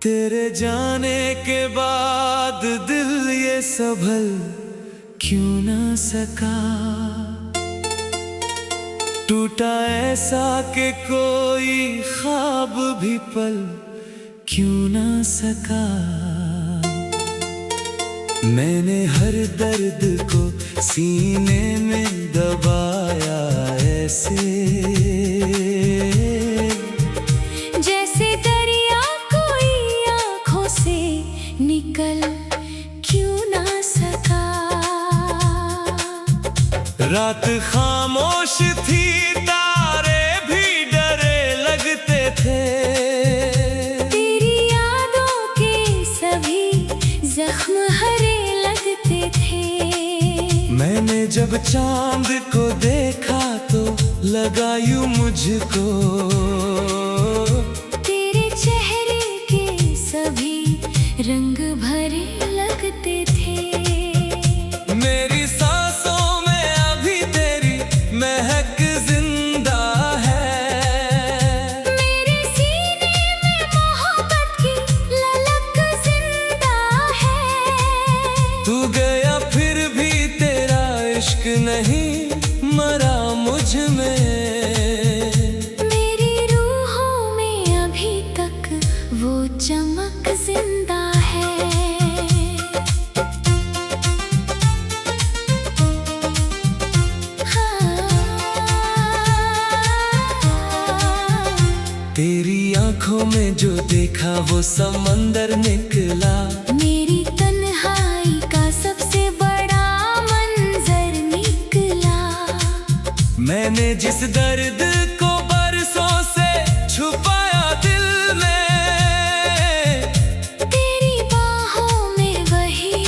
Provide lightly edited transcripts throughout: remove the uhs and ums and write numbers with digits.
तेरे जाने के बाद दिल ये संभल क्यों ना सका। टूटा ऐसा कि कोई ख्वाब भी पल क्यों ना सका। मैंने हर दर्द को सीने में दबाया ऐसे, जैसे दरिया कोई आँखों से निकल क्यों ना सका। रात खामोश थी, तारे भी डरे लगते थे। तेरी यादों के सभी जख्म हरे लगते थे। मैंने जब चांद को देखा तो लगा यूं मुझको, तेरे चेहरे के सभी रंग भरे लगते थे। मेरी सांसों में अभी तेरी महक जिंदा है। मेरे सीने में मोहब्बत की ललक जिंदा है। तू गया फिर भी तेरा इश्क नहीं मरा मुझ में। मेरी रूहों में अभी तक वो चमक जिंदा है। तेरी आंखों में जो देखा वो समंदर निकला। मेरी तन्हाई का सबसे बड़ा मंजर निकला। मैंने जिस दर्द को बरसों से छुपाया दिल में, तेरी बाहों में वही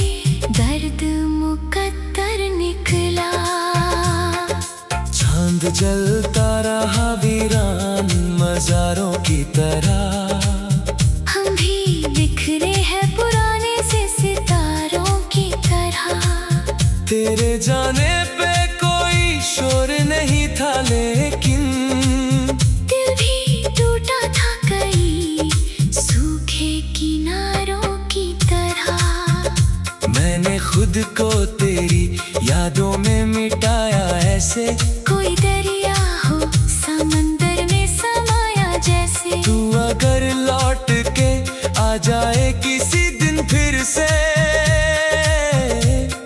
दर्द मुकद्दर निकला। चांद जलता रहा वीरान मज़ारों की तरह। हम भी बिखरे हैं पुराने से सितारों की तरह। तेरे जाने पे कोई शोर नहीं था, लेकिन दिल भी टूटा था कई सूखे किनारों की तरह। मैंने खुद को तेरी यादों में मिटाया ऐसे, कोई दरिया हो समंदर में समाया जैसे। तू अगर लौट के आ जाए किसी दिन फिर से।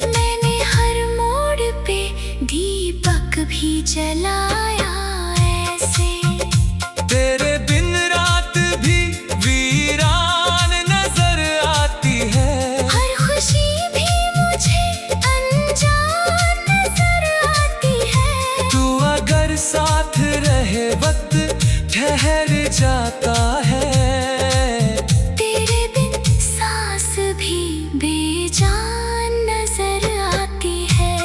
मैंने हर मोड़ पे दीपक भी जलाया ऐसे। तेरे बिन रात भी वीरान नजर आती है। हर खुशी भी मुझे अनजान नजर आती है। तू अगर साथ रहे वक्त ठहर जाता है। तेरे बिन सांस भी बेजान नजर आती है।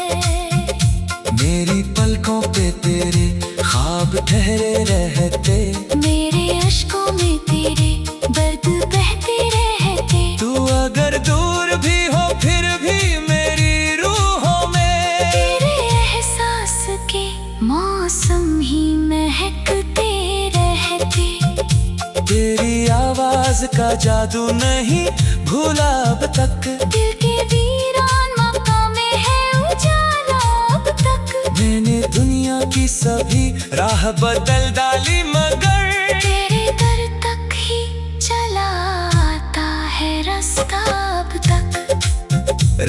मेरी पलकों पे तेरे ख्वाब ठहरे रहते। मेरे अश्कों में तेरे दर्द बहते रहते। तू अगर दूर भी हो फिर भी मेरी रूहों में। तेरे एहसास के मौसम ही महकते रहते। तेरी आवाज का जादू नहीं भूला अब तक। दिल के वीरान मकाम में है उजाला अब तक। मैंने दुनिया की सभी राह बदल डाली, मगर तेरे दर तक ही चला आता है रास्ता अब तक।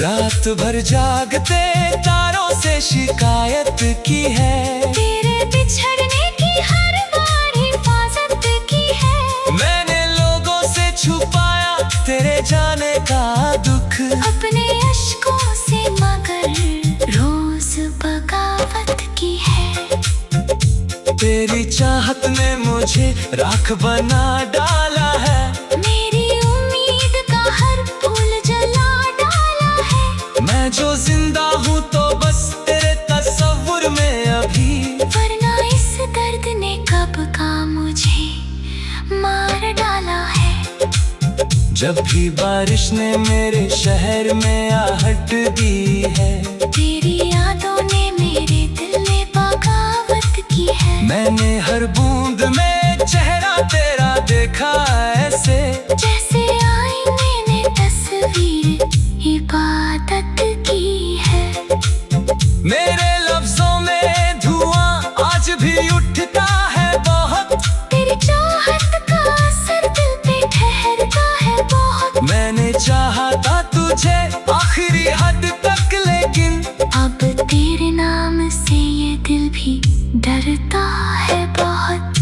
रात भर जागते तारों से शिकायत की है। तेरे बिछड़ने की हर बार हिफाजत की है। मैंने लोगों से छुपाया तेरे जाने का दुख। अपने अश्कों से मगर रोज बगावत की है। तेरी चाहत ने मुझे राख बना डाला है। मेरी उम्मीद का हर फूल जला डाला है। मैं जो जिंदा हूँ तो बस तेरे तस्वुर में अभी। वरना इस दर्द ने कब का मुझे मार डाला है। जब भी बारिश ने मेरे शहर में आहट दी है। तेरी यादों ने मेरे दिल में बगावत की है। मैंने हर बूंद में चेहरा तेरा देखा ऐसे, जैसे तुझे आखिरी हद तक, लेकिन अब तेरे नाम से ये दिल भी डरता है बहुत।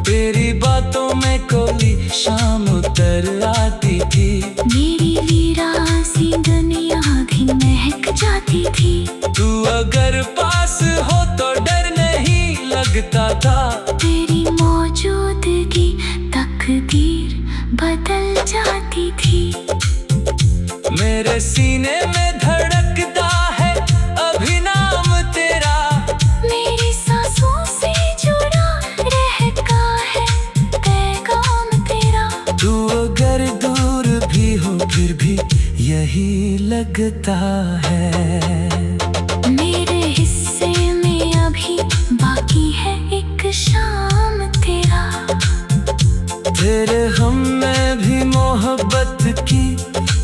तेरी बातों में कोई शाम उतर आती थी, मेरी वीरासी दुनिया भी महक जाती थी। तू अगर पास हो तो डर नहीं लगता था। तेरी मौजूदगी तकदीर बदल जाती थी। मेरे सीने में धड़कता है अभी नाम तेरा, मेरी सांसों से जुड़ा रहता है पैगाम तेरा। तू अगर दूर भी हो फिर भी यही लगता है। मेरे हिस्से में अभी बाकी है एक शाम तेरा। तेरे हम में भी मोहब्बत की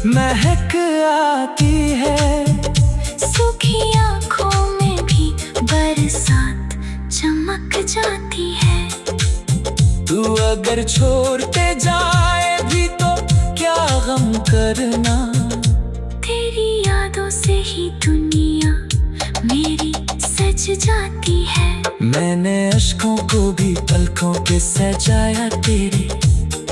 महक आती है, सूखी आँखों में भी बरसात चमक जाती है। तू अगर छोड़ते जाए भी तो क्या गम करना, तेरी यादों से ही दुनिया मेरी सज जाती है। मैंने अश्कों को भी पलकों पे सजाया तेरे,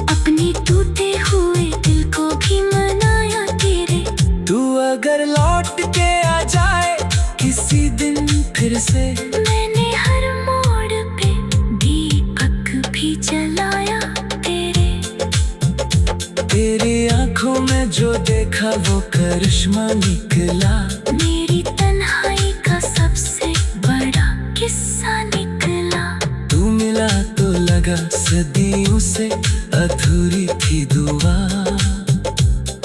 अपने टूटे हुए दिल को भी मनाया तेरे। तू अगर लौट के आ जाए किसी दिन फिर से, मैंने हर मोड़ पे दीपक भी जलाया तेरे। तेरी आंखों में जो देखा वो करिश्मा निकला, मेरी तन्हाई का सबसे बड़ा किस्सा निकला। तू मिला तो लगा सदियों से अधूरी थी दुआ,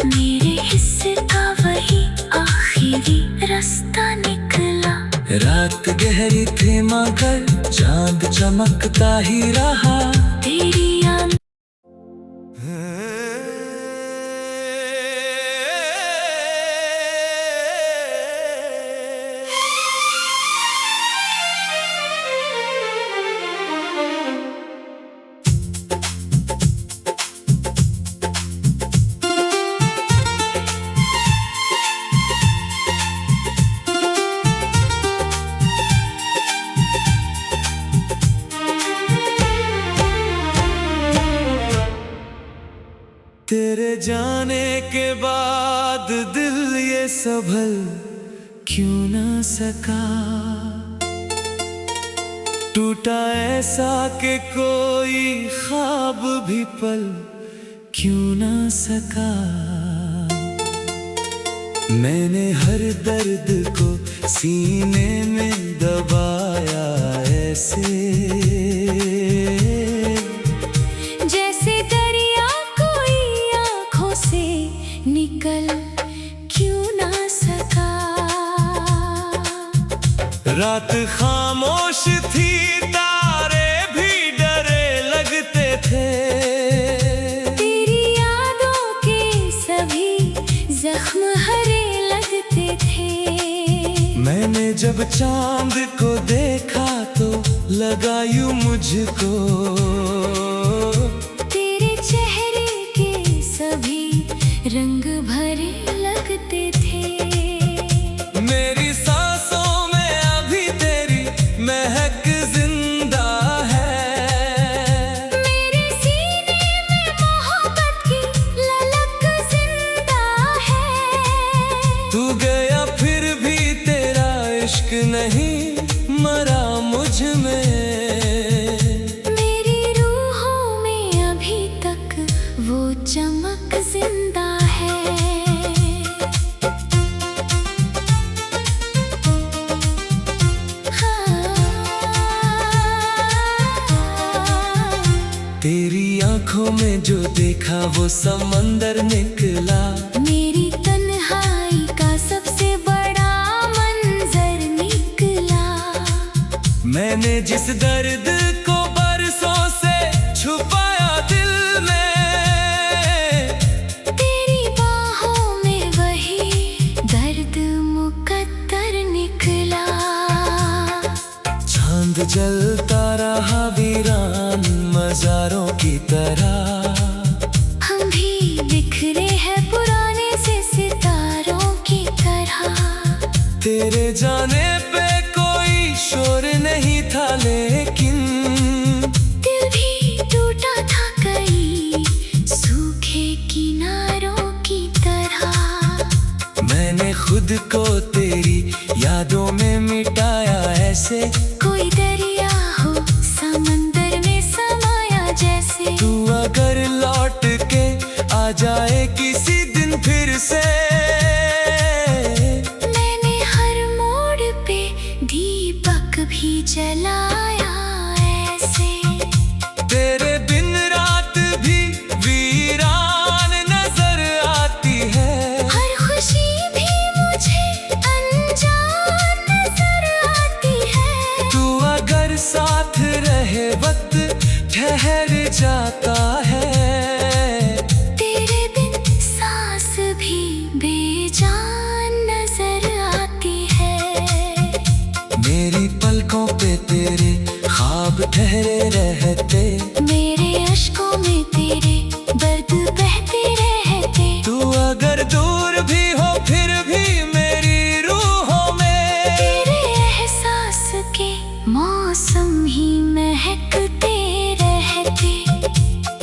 मेरे हिस्से का वही आखिरी रास्ता निकला। रात गहरी थी मगर चांद चमकता ही रहा। तेरी याद तेरे जाने के बाद दिल ये संभल क्यों ना सका, टूटा ऐसा कि कोई ख्वाब भी पल क्यों ना सका। मैंने हर दर्द को सीने में दबाया ऐसे, जैसे दरिया कोई आँखों से निकल क्यों ना सका। रात खामोश थी तारे भी डरे लगते थे, तेरी यादों के सभी जख्म हरे लगते थे। मैंने जब चांद को देखा तो लगा यूं मुझको, तेरे चेहरे के सभी रंग भरे लगते थे। मेरी सांसों में अभी तेरी महक जिंदा है, मेरे सीने में मोहब्बत की ललक जिंदा है। तू गया फिर भी तेरा इश्क नहीं मरा मुझ में। मेरी रूहों में अभी तक वो चमक जिंदा है। तेरी आंखों में जो देखा वो समंदर निकला, मेरी तन्हाई का सबसे बड़ा मंजर निकला। मैंने जिस दर्द को बरसों से छुपाया दिल में, तेरी बाहों में वही दर्द मुकद्दर निकला। चांद जलता रहा वीरान मज़ारों की तरह, हम भी बिखरे हैं पुराने से सितारों लेकिन दिल भी टूटा था कई सूखे किनारों की तरह। मैंने खुद को तेरी यादों में मिटाया ऐसे, कोई दरिया हो समंदर में समाया जैसे। तू अगर लौट के आ जाए किसी दिन फिर से, मैंने हर मोड़ पे दीपक भी जलाया ऐसे। तेरे बिन रात भी वीरान नजर आती है, हर खुशी भी मुझे अनजान नजर आती है। तू अगर साथ रहे वक्त ठहर जाता है। तेरे बिन सांस भी बेजान नजर आती है। मेरी पलकों पे तेरे ख्वाब ठहरे रहते, मेरे अश्कों में तेरे दर्द बहते रहते। तू अगर दूर भी हो फिर भी मेरी रूहों में, तेरे एहसास के मौसम ही महकते रहते।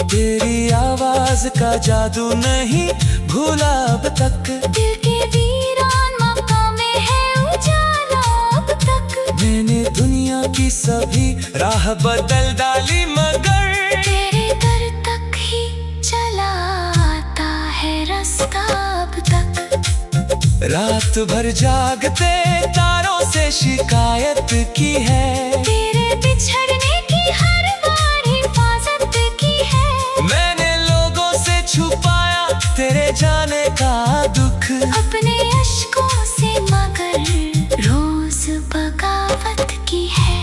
तेरी आवाज का जादू नहीं भूला अब तक, दिल के वीरान मकाम में है उजाला अब तक। मैंने दुनिया की सभी राह बदल डाली मगर तेरे दर तक ही चला आता है रास्ता अब तक। रात भर जागते तारों से शिकायत की है, तेरे बिछड़ने की हर बार हिफाजत की है। मैंने लोगों से छुपाया तेरे जाने का दुख, अपने अश्कों से मगर रोज बगावत की है।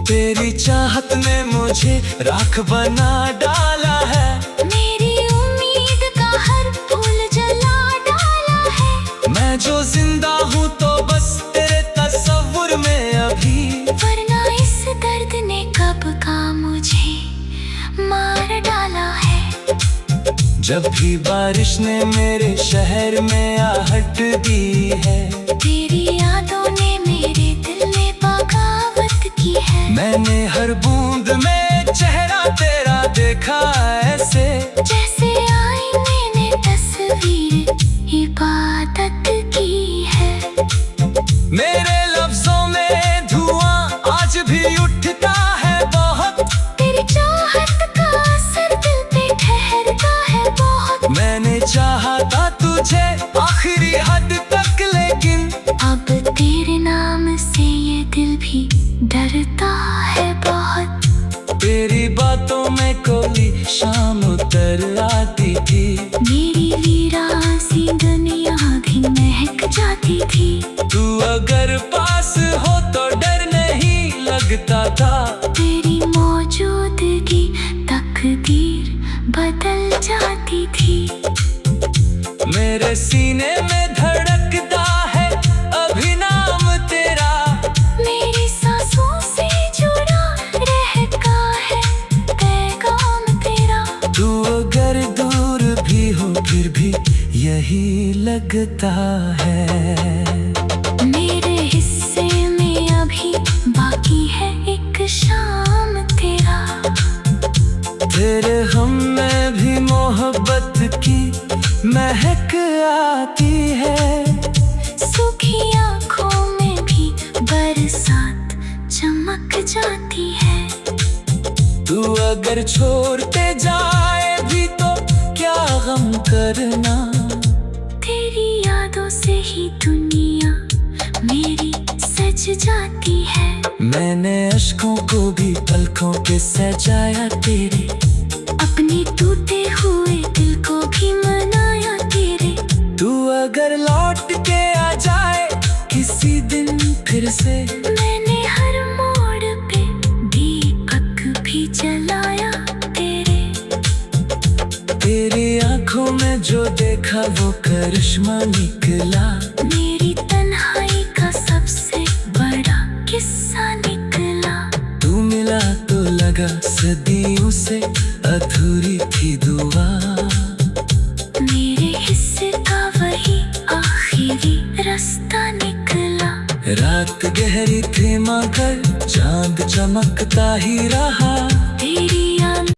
तेरी चाहत ने मुझे राख बना डाला है, मेरी उम्मीद का हर फूल जला डाला है। मैं जो जिंदा हूँ तो बस तेरे तस्वुर में अभी, वरना इस दर्द ने कब का मुझे मार डाला है। जब भी बारिश ने मेरे शहर में आहट दी है, तेरी यादों ने मेरे दिल में बगावत की है। मैंने हर बूंद में चेहरा तेरा देखा ऐसे, जैसे आईने ने तस्वीर इबादत की है। मेरे लफ्जों में धुआं आज भी उठता है बहुत, तेरी चाहत का असर दिल पे ठहरता है बहुत। मैंने चाहा था तुझे आखिरी हद तक लेकिन अब तेरे नाम से ये दिल भी डरता है बहुत। तेरी बातों में कोई शाम उतर आती थी, मेरी वीरान सी दुनिया भी महक जाती थी। तू अगर पास हो तो डर नहीं लगता था, तेरी मौजूदगी तकदीर बदल जाती थी। मेरे सीने में धड़कता है अभी नाम तेरा, मेरी सांसों से जुड़ा रहता है पैगाम तेरा। तू अगर दूर भी हो फिर भी यही लगता है। मेरे हिस्से में अभी बाकी है एक शाम तेरा। तेरे हम में भी मोहब्बत की महक आती है, सूखी आँखों में भी बरसात चमक जाती है। तू अगर छोड़ते जाए भी तो क्या गम करना, तेरी यादों से ही दुनिया मेरी सज जाती है। मैंने अश्कों को भी पलकों के सजाया तेरे, अपने टूटे हुए दिल को भी मनाया तेरे। तू अगर लौट के आ जाए किसी दिन फिर से, मैंने हर मोड़ पे दीपक भी जलाया तेरे। तेरी आंखों में जो देखा वो करिश्मा निकला, मेरी तन्हाई का सबसे बड़ा किस्सा निकला। तू मिला तो लगा सदियों से अधूरी थी दुआ, मेरे हिस्से का वही आखिरी रास्ता निकला। रात गहरी थी मगर चांद चमकता ही रहा। तेरी आंख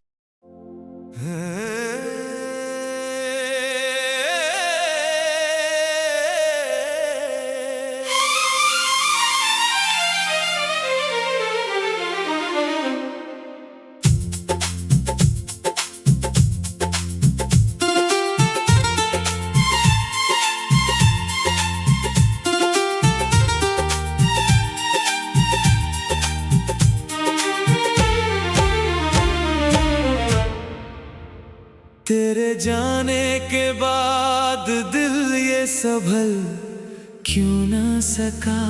तेरे जाने के बाद दिल ये संभल क्यों ना सका।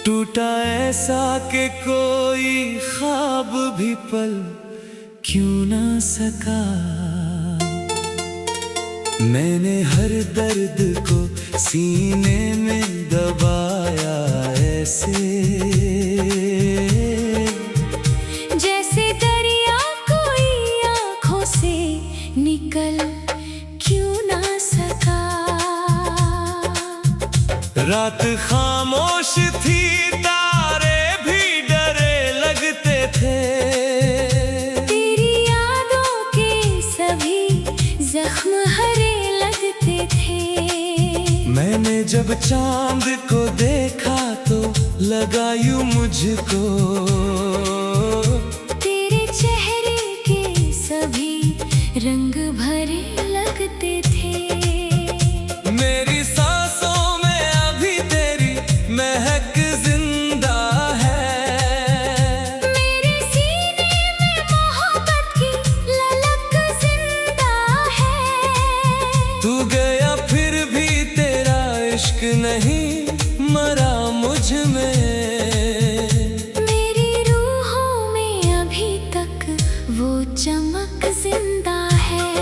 टूटा ऐसा कि कोई ख्वाब भी पल क्यों ना सका। मैंने हर दर्द को सीने में दबाया ऐसे, जैसे दरिया कोई आंखों से निकल क्यों ना सका। रात खामोश थी, तारे भी डरे लगते थे। तेरी यादों के सभी जख्म हरे लगते थे। मैंने जब चांद को देखा तो लगा यूं मुझको, तेरे चेहरे के सभी रंग भरे लगते थे। मेरी सांसों में अभी तेरी महक जिंदा है। मेरे सीने में मोहब्बत की ललक जिंदा है। तू गया फिर भी तेरा इश्क नहीं मरा मुझ में। मेरी रूहों में अभी तक वो चमक जिंदा है।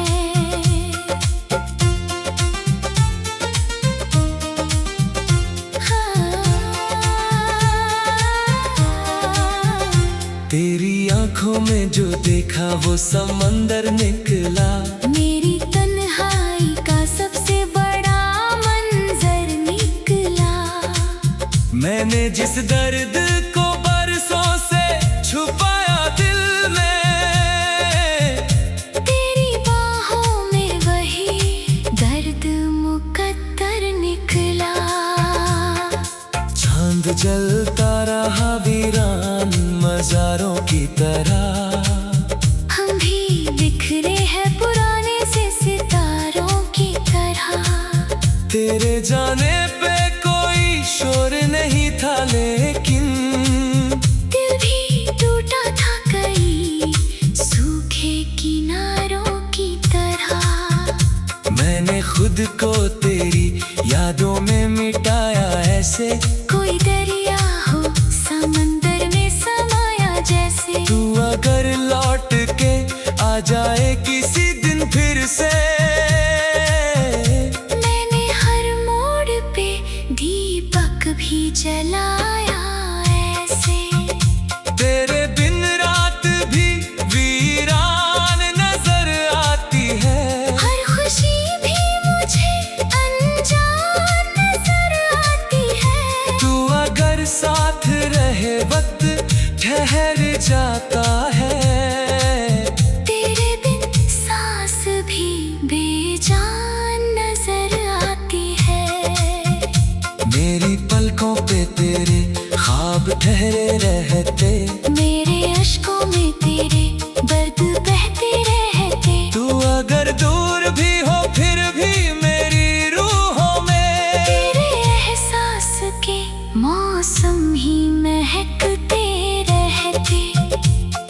तेरी आंखों में जो देखा वो समंदर निकला। मेरी तन्हाई का सबसे बड़ा मंजर निकला। मैंने जिस दर्द को बरसों से छुपाया दिल में, तेरी बाहों में वही दर्द मुकद्दर निकला। चांद जलता रहा वीरान मज़ारों की तरह। हम भी बिखरे हैं पुराने से सितारों की तरह। तेरे जाने पे कोई शोर नहीं था लेकिन दिल भी टूटा था कई सूखे किनारों की तरह। मैंने खुद को तेरी यादों में मिटाया ऐसे, कोई दरिया हो समंदर में समाया जैसे। तू अगर लौट के आ जाए किसी दिन फिर से। मैंने हर मोड़ पे दीपक भी जलाया ऐसे। तेरे बिन रात भी वीरान नजर आती है। हर खुशी भी मुझे अनजान नजर आती है। तू अगर साथ रहे वक्त ठहर जाता है। तेरे बिन सांस भी बेजान नजर आती है। मेरी पलकों पे तेरे ख्वाब ठहरे रहते। मेरे अश्कों में तेरे दर्द बहते रहते। तू अगर दूर भी हो फिर भी मेरी रूहों में। तेरे एहसास के मौसम ही महकते रहते।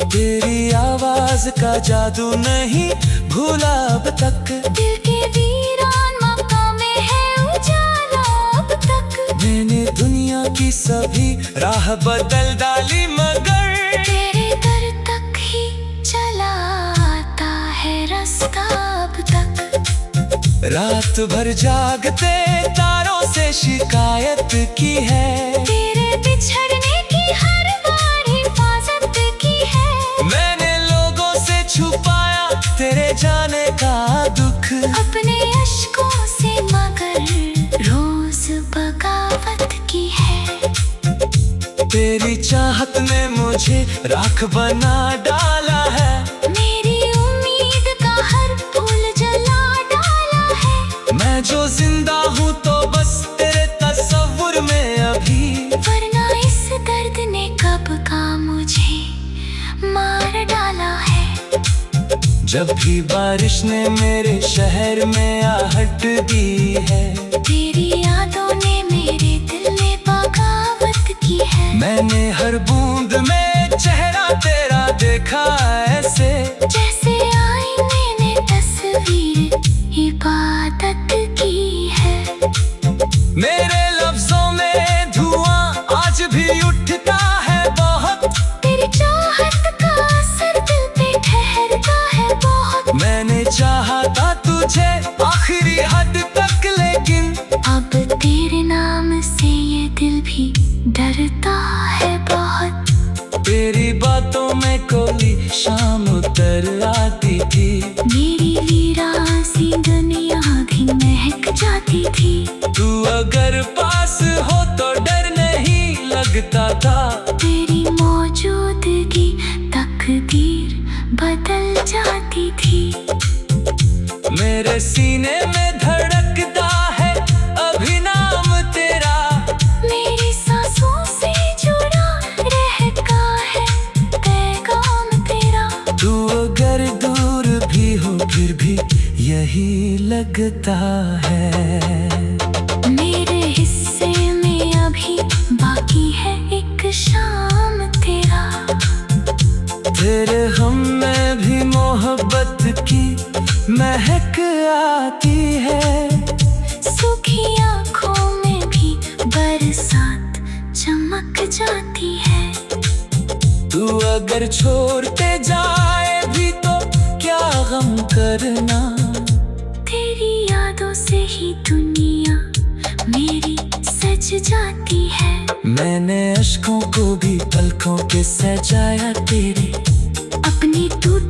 तेरी आवाज का जादू नहीं भूला अब तक। दिल के वीरान मकाम में है उजाला अब तक। मैंने दुनिया की सभी राह बदल डाली मगर तेरे दर तक ही चला आता है रास्ता अब तक। रात भर जागते तारों से शिकायत की है। तेरे बिछड़ने की हर बार हिफाजत की है। मैंने लोगों से छुपाया तेरे जाने का दुख। अपने अश्कों से मगर रोज बगा में मुझे राख बना डाला है। मेरी उम्मीद का हर फूल जला डाला है। मैं जो जिंदा हूँ तो बस तेरे तस्वुर में अभी, वरना इस दर्द ने कब का मुझे मार डाला है। जब भी बारिश ने मेरे शहर में आहट दी है, तेरी यादों ने मेरे दिल में बगावत की है। मैंने हर बूंद में चेहरा तेरा देखा ऐसे, जैसे आईने ने तस्वीर इबादत की है। मेरे लफ्जों में धुआं आज भी उठता है बहुत, तेरी चाहत का असर दिल पे ठहरता है बहुत। मैंने चाहा था तुझे आखिरी हद तक, लेकिन अब तेरे नाम से ये दिल भी डरता है बहुत। तेरी बातों में कोई शाम उतर आती थी, मेरी वीरान सी दुनिया भी महक जाती थी। तू अगर पास हो तो डर नहीं लगता था। तेरी मौजूदगी तकदीर बदल जाती थी। मेरे सीने में धड़कता है अभी नाम तेरा, मेरी सांसों से जुड़ा रहता है पैगाम तेरा। तू अगर दूर भी हो फिर भी यही लगता है। मेरे हिस्से में अभी बाकी है एक शाम तेरा। तेरे हम में भी मोहब्बत की महक आती है। सूखी आँखों में भी बरसात चमक जाती है। तू अगर छोड़ते जाए भी तो क्या गम करना, तेरी यादों से ही दुनिया मेरी सज जाती है। मैंने अश्कों को भी पलकों के सजाया तेरे, अपनी टूटी